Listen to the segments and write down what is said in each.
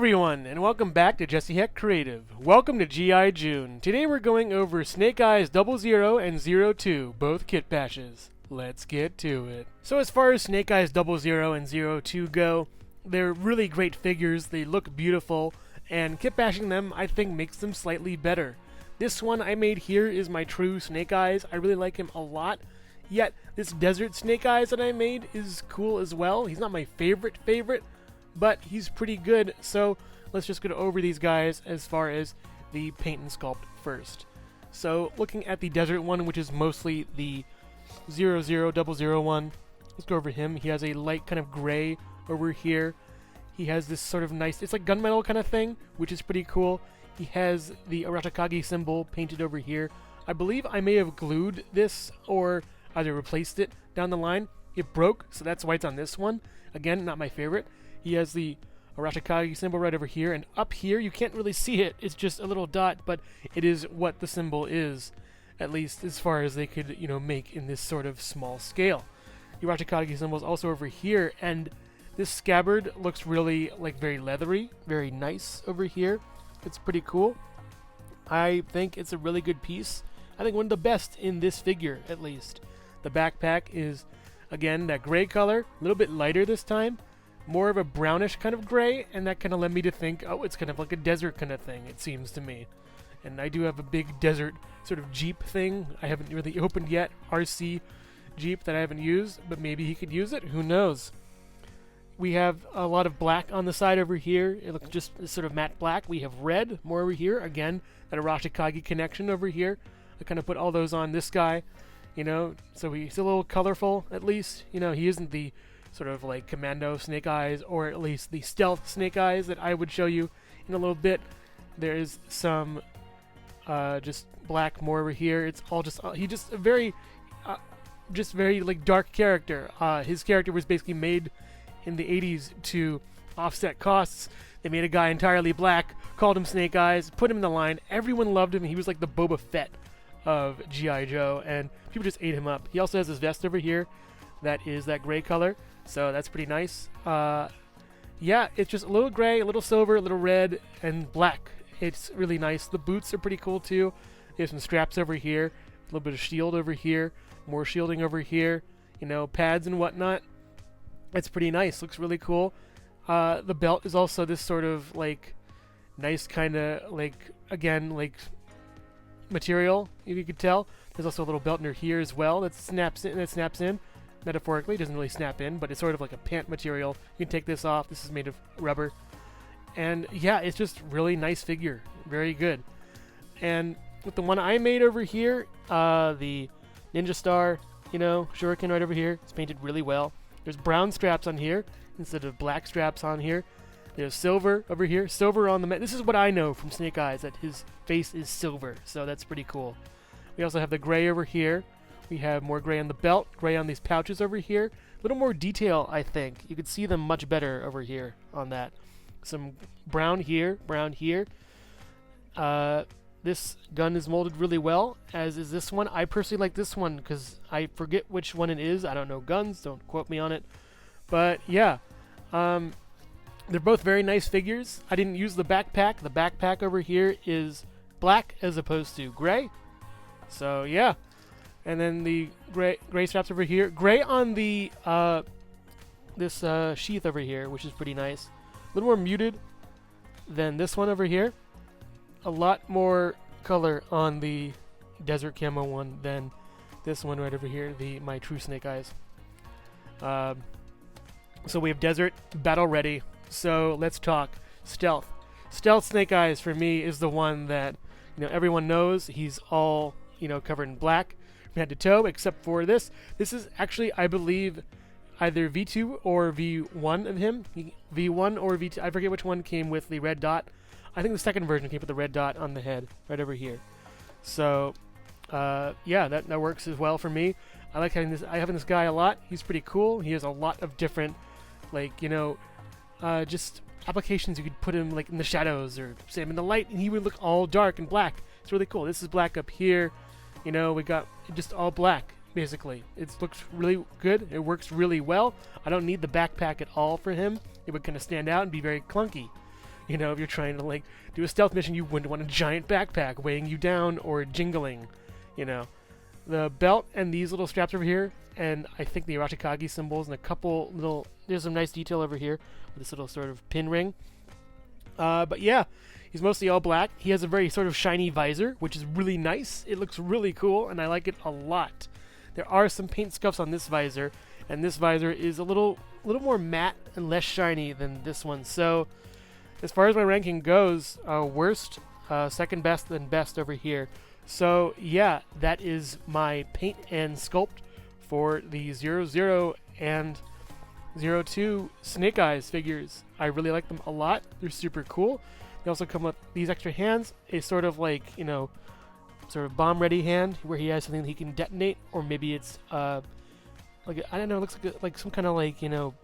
everyone, and welcome back to Jesse Heck Creative. Welcome to G.I. June. Today we're going over Snake Eyes 00 and 02, both Kitbashes. Let's get to it. So as far as Snake Eyes 00 and 02 go, they're really great figures, they look beautiful, and kitbashing them I think makes them slightly better. This one I made here is my true Snake Eyes. I really like him a lot, yet this Desert Snake Eyes that I made is cool as well. He's not my favorite, but he's pretty good, so let's just go over these guys as far as the paint and sculpt first. So looking at the Desert one, which is mostly the 00001, let's go over him. He has a light kind of gray over here. He has this sort of nice, it's like gunmetal kind of thing, which is pretty cool. He has the Arashikage symbol painted over here. I believe I may have glued this or either replaced it down the line. It broke, so that's why it's on this one. Again, not my favorite. He has the Arashikage symbol right over here, and up here you can't really see it. It's just a little dot, but it is what the symbol is, at least as far as they could, make in this sort of small scale. The Arashikage symbol is also over here, and this scabbard looks really very leathery, very nice over here. It's pretty cool. I think it's a really good piece. I think one of the best in this figure, at least. The backpack is, again, that gray color, a little bit lighter this time. More of a brownish kind of gray, and that kind of led me to think, oh, it's kind of like a desert kind of thing, it seems to me. And I do have a big desert sort of Jeep thing I haven't really opened yet, RC Jeep that I haven't used, but maybe he could use it, who knows. We have a lot of black on the side over here. It looks just sort of matte black. We have red more over here, again, that Arashikage connection over here. I kind of put all those on this guy, so he's a little colorful, at least. He isn't the sort of like commando Snake Eyes, or at least the stealth Snake Eyes that I would show you in a little bit. There is some just black more over here. It's all just he just a very dark character. His character was basically made in the 80s to offset costs. They made a guy entirely black, called him Snake Eyes, put him in the line. Everyone loved him. He was like the Boba Fett of G.I. Joe, and people just ate him up. He also has this vest over here that is that gray color, so that's pretty nice. Yeah, it's just a little gray, a little silver, a little red, and black. It's really nice. The boots are pretty cool too. There's some straps over here, a little bit of shield over here, more shielding over here, pads and whatnot. It's pretty nice. Looks really cool. The belt is also this sort of nice kind of material, if you could tell. There's also a little belt near here as well that snaps in. Metaphorically, it doesn't really snap in, but it's sort of like a pant material. You can take this off. This is made of rubber. And yeah, it's just really nice figure. Very good. And with the one I made over here, the Ninja Star, shuriken right over here, it's painted really well. There's brown straps on here instead of black straps on here. There's silver over here. Silver on the this is what I know from Snake Eyes, that his face is silver, so that's pretty cool. We also have the gray over here. We have more gray on the belt, gray on these pouches over here. A little more detail, I think. You could see them much better over here on that. Some brown here, brown here. This gun is molded really well, as is this one. I personally like this one because I forget which one it is. I don't know guns, don't quote me on it. But yeah, they're both very nice figures. I didn't use the backpack. The backpack over here is black as opposed to gray. So yeah. And then the gray straps over here. Gray on the this sheath over here, which is pretty nice. A little more muted than this one over here. A lot more color on the desert camo one than this one right over here, my true Snake Eyes. So we have desert, battle ready. So let's talk stealth. Stealth Snake Eyes for me is the one that everyone knows. He's all covered in black from head to toe, except for this. This is actually, I believe, either V2 or V1 of him. V1 or V2. I forget which one came with the red dot. I think the second version came with the red dot on the head, right over here. So, yeah, that works as well for me. I like having this guy a lot. He's pretty cool. He has a lot of different, just applications. You could put him in the shadows or say him in the light, and he would look all dark and black. It's really cool. This is black up here. We got just all black, basically. It looks really good. It works really well. I don't need the backpack at all for him. It would kind of stand out and be very clunky. You know, if you're trying to like do a stealth mission, you wouldn't want a giant backpack weighing you down or jingling, you know. The belt and these little straps over here, and I think the Arashikage symbols and a couple little, there's some nice detail over here with this little sort of pin ring. But yeah, he's mostly all black. He has a very sort of shiny visor, which is really nice. It looks really cool, and I like it a lot. There are some paint scuffs on this visor, and this visor is a little more matte and less shiny than this one. So, as far as my ranking goes, worst, second best, then best over here. So yeah, that is my paint and sculpt for the 00 and 02 Snake Eyes figures. I really like them a lot. They're super cool. They also come with these extra hands, a sort of like, you know, sort of bomb ready hand where he has something that he can detonate, or maybe it's like I don't know, it looks like some kind of like, you know,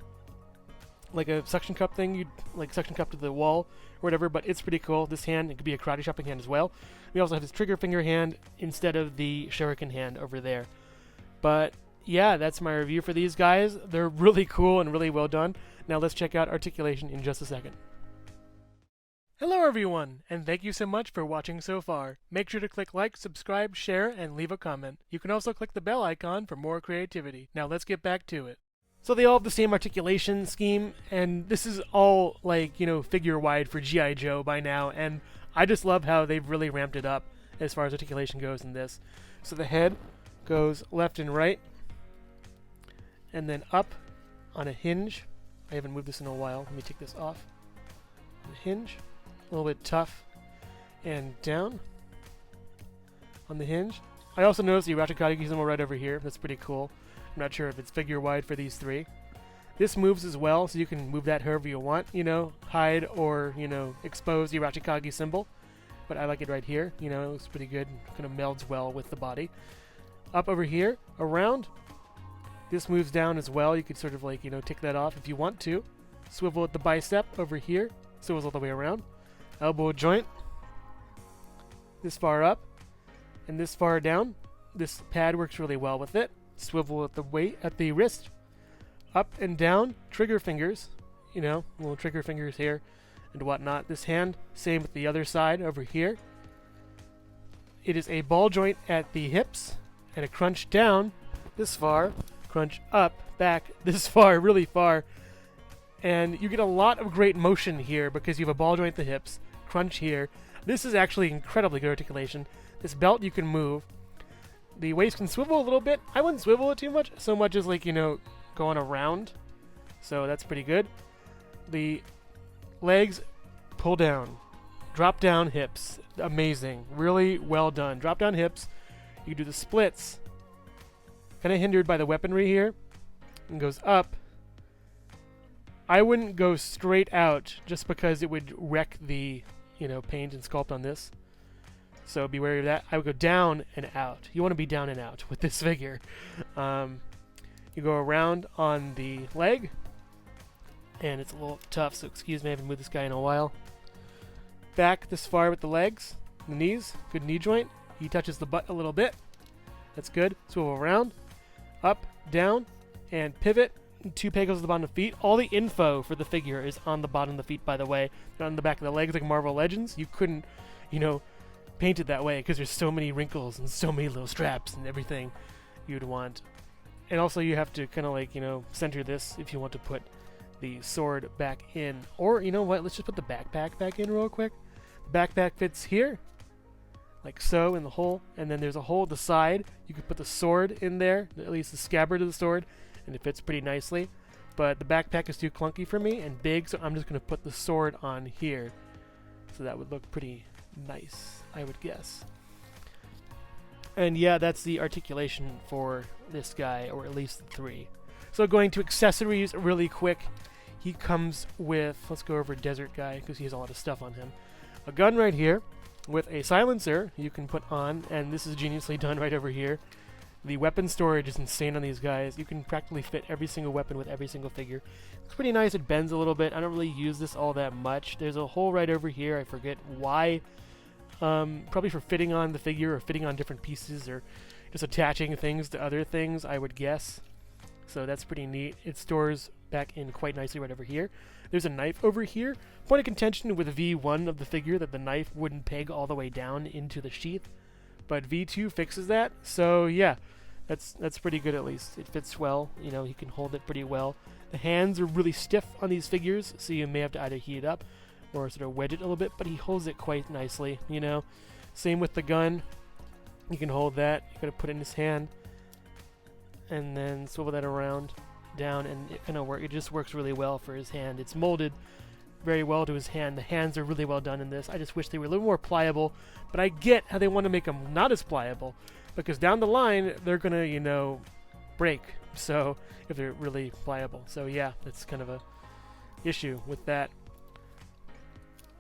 like a suction cup thing, you'd like suction cup to the wall or whatever, but it's pretty cool. This hand, it could be a karate chopping hand as well. We also have his trigger finger hand instead of the shuriken hand over there. But yeah, that's my review for these guys. They're really cool and really well done. Now let's check out Articulation in just a second. Hello everyone, and thank you so much for watching so far. Make sure to click like, subscribe, share, and leave a comment. You can also click the bell icon for more creativity. Now let's get back to it. So they all have the same articulation scheme, and this is all like, you know, figure wide for G.I. Joe by now, and I just love how they've really ramped it up as far as articulation goes in this. So the head goes left and right, and then up on a hinge. I haven't moved this in a while. Let me take this off. On a hinge, a little bit tough, and down on the hinge. I also noticed the Arashikage symbol right over here. That's pretty cool. I'm not sure if it's figure wide for these three. This moves as well, so you can move that however you want, you know, hide or, you know, expose the Arashikage symbol. But I like it right here, you know, it looks pretty good, kind of melds well with the body. Up over here, around, this moves down as well. You could sort of like, you know, take that off if you want to. Swivel at the bicep over here, swivels all the way around. Elbow joint, this far up, and this far down. This pad works really well with it. Swivel at the weight at the wrist, up and down, trigger fingers, you know, little trigger fingers here and whatnot. This hand, same with the other side over here. It is a ball joint at the hips and a crunch down this far, crunch up, back this far, really far. And you get a lot of great motion here because you have a ball joint at the hips, crunch here. This is actually incredibly good articulation. This belt you can move. The waist can swivel a little bit. I wouldn't swivel it too much, so much as like, you know, going around. So that's pretty good. The legs pull down. Drop down hips. Amazing. Really well done. Drop down hips. You do the splits. Kind of hindered by the weaponry here. And goes up. I wouldn't go straight out just because it would wreck the, you know, paint and sculpt on this. So be wary of that. I would go down and out. You want to be down and out with this figure. You go around on the leg. And it's a little tough, so excuse me, I haven't moved this guy in a while. Back this far with the legs. The knees. Good knee joint. He touches the butt a little bit. That's good. Swivel around. Up, down, and pivot. 2 pegos at the bottom of the feet. All the info for the figure is on the bottom of the feet, by the way. Not on the back of the legs like Marvel Legends. You couldn't, you know, paint it that way because there's so many wrinkles and so many little straps and everything you'd want. And also you have to kind of like, you know, center this if you want to put the sword back in. Or, you know what, let's just put the backpack back in real quick. The backpack fits here, like so, in the hole. And then there's a hole at the side. You could put the sword in there, at least the scabbard of the sword, and it fits pretty nicely. But the backpack is too clunky for me and big, so I'm just going to put the sword on here. So that would look pretty nice, I would guess. And yeah, that's the articulation for this guy, or at least the 3. So going to accessories really quick. He comes with, let's go over Desert Guy because he has a lot of stuff on him. A gun right here with a silencer you can put on, and this is geniusly done right over here. The weapon storage is insane on these guys. You can practically fit every single weapon with every single figure. It's pretty nice. It bends a little bit. I don't really use this all that much. There's a hole right over here. I forget why. Probably for fitting on the figure or fitting on different pieces or just attaching things to other things, I would guess. So that's pretty neat. It stores back in quite nicely right over here. There's a knife over here. Point of contention with V1 of the figure that the knife wouldn't peg all the way down into the sheath, but V2 fixes that. So yeah, that's pretty good at least. It fits well. You know, he can hold it pretty well. The hands are really stiff on these figures, so you may have to either heat it up or sort of wedge it a little bit, but he holds it quite nicely, you know. Same with the gun. You can hold that. You're going to put it in his hand and then swivel that around, down, and it kind of work. It just works really well for his hand. It's molded very well to his hand. The hands are really well done in this. I just wish they were a little more pliable, but I get how they want to make them not as pliable, because down the line they're going to, you know, break. So if they're really pliable. So yeah, that's kind of a issue with that.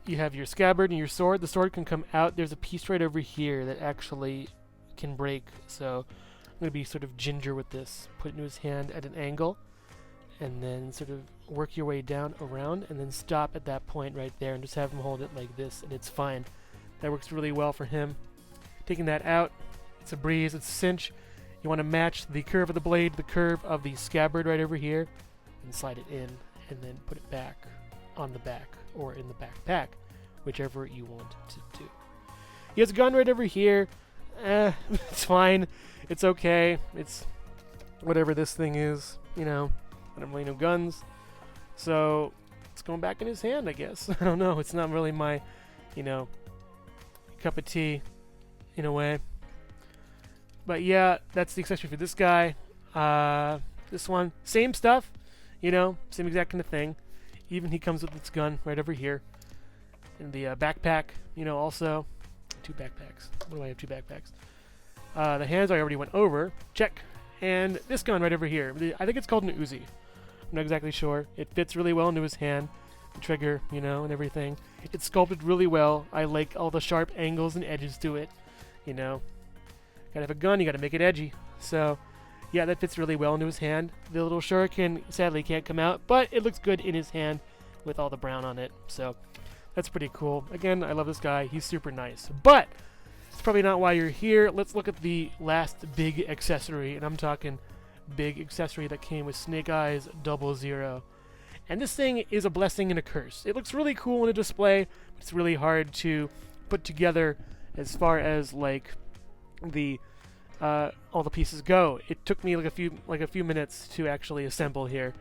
You have your scabbard and your sword. The sword can come out. There's a piece right over here that actually can break. So I'm going to be sort of ginger with this. Put it into his hand at an angle, and then sort of work your way down around, and then stop at that point right there, and just have him hold it like this, and it's fine. That works really well for him. Taking that out, it's a breeze, it's a cinch. You want to match the curve of the blade, the curve of the scabbard right over here, and slide it in, and then put it back on the back, or in the backpack, whichever you want to do. He has a gun right over here. It's fine. It's okay. It's whatever this thing is, you know. I don't really know guns. So it's going back in his hand, I guess. I don't know. It's not really my, you know, cup of tea in a way. But yeah, that's the accessory for this guy. This one, same stuff, you know, same exact kind of thing. Even he comes with its gun right over here. And the backpack, you know, also. 2 backpacks. What do I have 2 backpacks? The hands I already went over. Check. And this gun right over here. I think it's called an Uzi. I'm not exactly sure. It fits really well into his hand. The trigger, you know, and everything. It's sculpted really well. I like all the sharp angles and edges to it. You know. Gotta have a gun, you gotta make it edgy. So, yeah, that fits really well into his hand. The little shuriken sadly can't come out, but it looks good in his hand with all the brown on it. So, that's pretty cool. Again, I love this guy. He's super nice. But it's probably not why you're here. Let's look at the last big accessory, and I'm talking big accessory that came with Snake Eyes 00. And this thing is a blessing and a curse. It looks really cool in a display, but it's really hard to put together as far as like the all the pieces go. It took me like a few minutes to actually assemble here.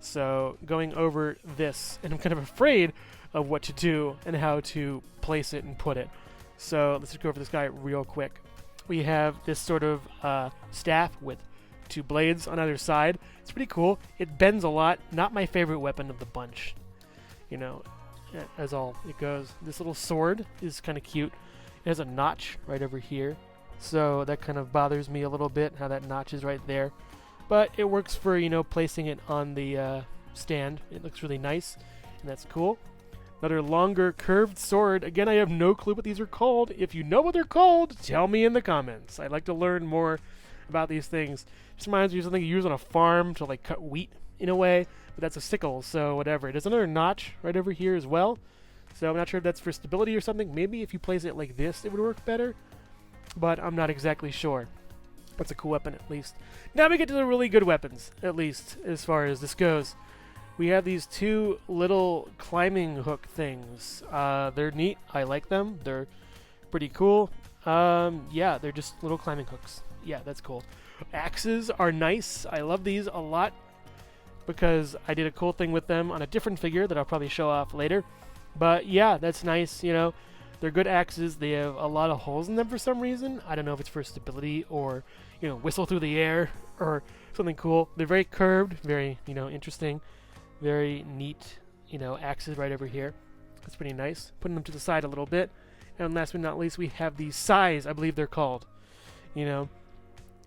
So going over this, and I'm kind of afraid of what to do and how to place it and put it. So let's just go over this guy real quick. We have this sort of staff with 2 blades on either side. It's pretty cool. It bends a lot. Not my favorite weapon of the bunch, you know, as all it goes. This little sword is kind of cute. It has a notch right over here, so that kind of bothers me a little bit, how that notch is right there. But it works for, you know, placing it on the stand. It looks really nice, and that's cool. Another longer curved sword. Again, I have no clue what these are called. If you know what they're called, tell me in the comments. I'd like to learn more about these things. Just reminds me of something you use on a farm to like cut wheat in a way, but that's a sickle, so whatever. There's another notch right over here as well. So I'm not sure if that's for stability or something. Maybe if you place it like this, it would work better, but I'm not exactly sure. That's a cool weapon at least. Now we get to the really good weapons, at least as far as this goes. We have these 2 little climbing hook things. They're neat. I like them. They're pretty cool. Yeah, they're just little climbing hooks. Yeah, that's cool. Axes are nice. I love these a lot because I did a cool thing with them on a different figure that I'll probably show off later. But yeah, that's nice, you know. They're good axes. They have a lot of holes in them for some reason. I don't know if it's for stability or, you know, whistle through the air or something cool. They're very curved, very, you know, interesting. Very neat, you know, axes right over here. That's pretty nice. Putting them to the side a little bit. And last but not least, we have these sais, I believe they're called. You know,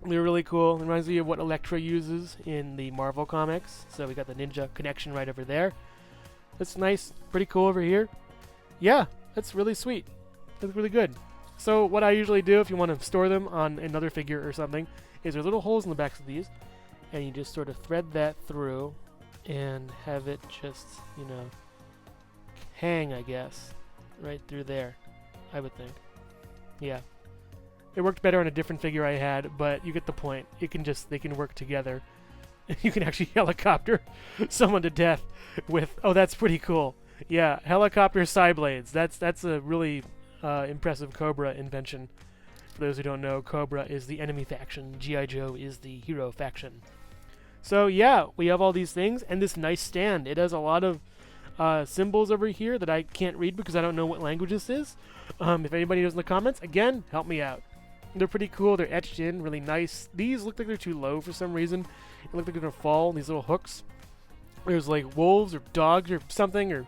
they're really cool. It reminds me of what Elektra uses in the Marvel comics. So we got the ninja connection right over there. That's nice. Pretty cool over here. Yeah, that's really sweet. That's really good. So what I usually do if you want to store them on another figure or something is there's little holes in the backs of these. And you just sort of thread that through and have it just, you know, hang, I guess, right through there, I would think. Yeah. It worked better on a different figure I had, but you get the point. They can work together You can actually helicopter someone to death with... Oh, that's pretty cool. Yeah, helicopter side blades. That's a really impressive Cobra invention. For those who don't know, Cobra is the enemy faction. G.I. Joe is the hero faction. So yeah, we have all these things, and this nice stand. It has a lot of symbols over here that I can't read because I don't know what language this is. If anybody knows in the comments, again, help me out. They're pretty cool. They're etched in, really nice. These look like they're too low for some reason. They look like they're going to fall, these little hooks. There's like wolves or dogs or something or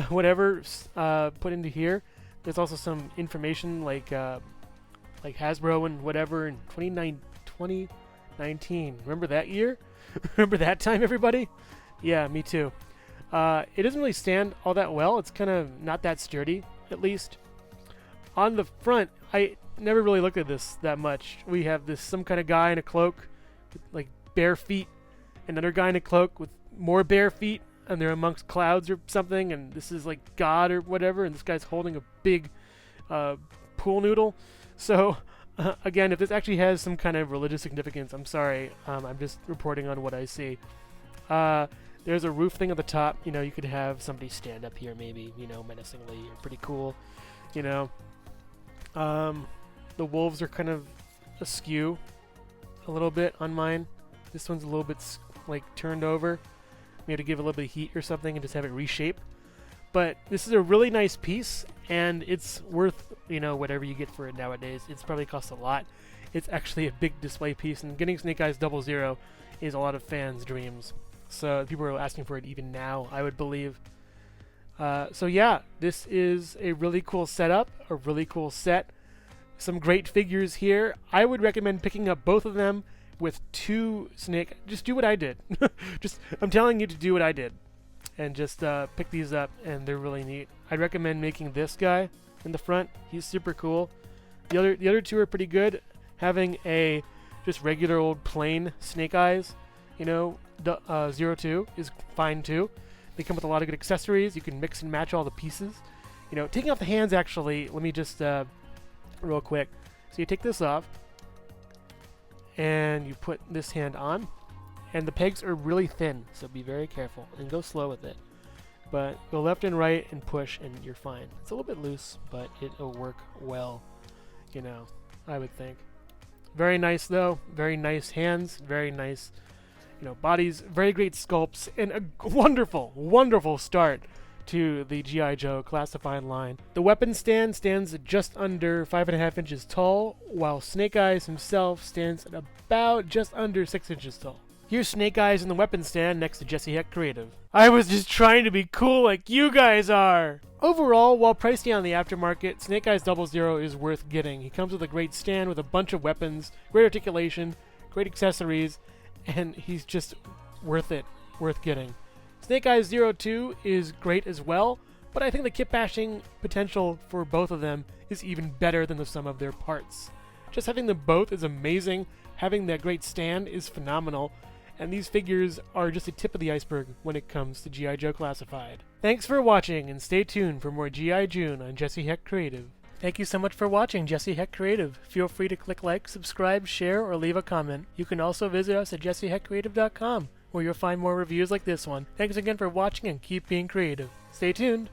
whatever put into here. There's also some information like Hasbro and whatever in 2019. Remember that year? Remember that time, everybody? Yeah, me too. It doesn't really stand all that well. It's kind of not that sturdy, at least. On the front, I never really looked at this that much. We have some kind of guy in a cloak with like bare feet, another guy in a cloak with more bare feet, and they're amongst clouds or something, and this is like God or whatever, and this guy's holding a big pool noodle. So again, if this actually has some kind of religious significance, I'm sorry. I'm just reporting on what I see. There's a roof thing at the top. You know, you could have somebody stand up here maybe, you know, menacingly, or pretty cool, you know. The wolves are kind of askew a little bit on mine. This one's a little bit like turned over. We have to give it a little bit of heat or something and just have it reshape. But this is a really nice piece, and it's worth, you know, whatever you get for it nowadays. It's probably cost a lot. It's actually a big display piece, and getting Snake Eyes 00 is a lot of fans' dreams. So people are asking for it even now, I would believe. So yeah, this is a really cool setup, a really cool set. Some great figures here. I would recommend picking up both of them with two Snake. Just do what I did. I'm telling you to do what I did. And just pick these up, and they're really neat. I'd recommend making this guy in the front. He's super cool. The other two are pretty good. Having a just regular old plain Snake Eyes, you know, 02 is fine too. They come with a lot of good accessories. You can mix and match all the pieces. You know, taking off the hands actually, let me just real quick. So you take this off, and you put this hand on. And the pegs are really thin, so be very careful and go slow with it. But go left and right and push, and you're fine. It's a little bit loose, but it'll work well, you know, I would think. Very nice, though. Very nice hands. Very nice, you know, bodies. Very great sculpts, and a wonderful, wonderful start to the G.I. Joe classified line. The weapon stand stands at just under 5.5 inches tall, while Snake Eyes himself stands at about just under 6 inches tall. Here's Snake Eyes in the weapon stand next to Jesse Heck Creative. I was just trying to be cool like you guys are! Overall, while pricey on the aftermarket, Snake Eyes 00 is worth getting. He comes with a great stand with a bunch of weapons, great articulation, great accessories, and he's just worth it, worth getting. Snake Eyes 02 is great as well, but I think the kit bashing potential for both of them is even better than the sum of their parts. Just having them both is amazing, having that great stand is phenomenal, and these figures are just the tip of the iceberg when it comes to G.I. Joe Classified. Thanks for watching, and stay tuned for more G.I. June on Jesse Heck Creative. Thank you so much for watching Jesse Heck Creative. Feel free to click like, subscribe, share, or leave a comment. You can also visit us at jesseheckcreative.com, where you'll find more reviews like this one. Thanks again for watching, and keep being creative. Stay tuned!